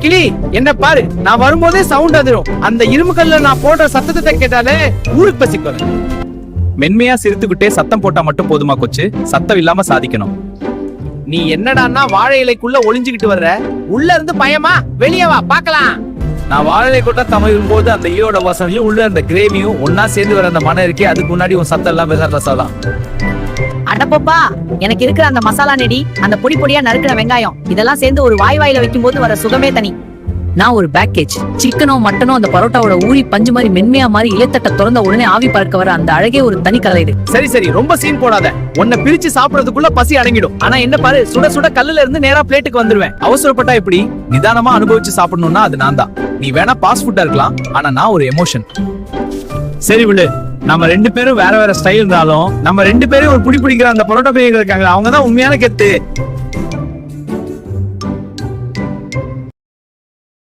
கிளி, என்ன பாரு, நான் வரும்போதே சவுண்ட் அதிரும். அந்த இரும்பு கல்ல நான் போடுற சத்தத்தை கேட்டாலே ஊருக்கு பசிக்கும். மென்மையா சிரித்துக்கிட்டே சத்தம் போட்டா மட்டும் போதுமா கொச்சு? சத்தம் இல்லாம சாதிக்கணும். நீ என்னடான்னா வாழை இலைக்குள்ள ஒளிஞ்சுக்கிட்டு வர்ற? உள்ள இருந்து பயமா? வெளியே வா பாக்கலாம். நான் வாழை கொட்டா தமிழும் போது அந்த ஈயோட வாசனையும் உள்ள அந்த கிரேவியும் ஒன்னா சேர்ந்து வர அந்த மனம் இருக்கே, அதுக்கு முன்னாடி உன் சத்தம் எல்லாம் வேற ரசம். அடப்பப்பா, எனக்கு இருக்கிற அந்த மசாலா நெடி, அந்த பொடி பொடியா நறுக்கிற வெங்காயம், இதெல்லாம் சேர்ந்து ஒரு வாயில வைக்கும் போது வர சுகமே தனி. நான் ஒரு பேக்கேஜ் சிக்கனோ மட்டனோ அந்த பரோட்டாவோட ஊறி பஞ்சு மாதிரி மென்மையா மாதிரி இலைத்தட்ட திறந்த உடனே ஆவி பறக்க வர அந்த அழகே ஒரு தனி கலை. இது சரி சரி, ரொம்ப சீன் போடாத. உன்னை பிரிச்சு சாப்பிடறதுக்குள்ள பசி அடங்கிடும். ஆனா என்ன பாரு, சுட சுட கல்லுல இருந்து நேரா பிளேட்டுக்கு வந்துருவேன். அவசரப்பட்டா எப்படி? நிதானமா அனுபவிச்சு சாப்பிடணும்னா அது நான் தான். நீ வேணா பாஸ்ட் ஃபுட்டா இருக்கலாம், ஆனா நான் ஒரு எமோஷன். சரி விடு, நம்ம ரெண்டு பேரும் வேற வேற ஸ்டைல் இருந்தாலும் நம்ம ரெண்டு பேரும் ஒரு புடி பிடிக்கிற அந்த பரோட்டா பையங்க இருக்காங்க, அவங்க தான் உண்மையான கெத்து.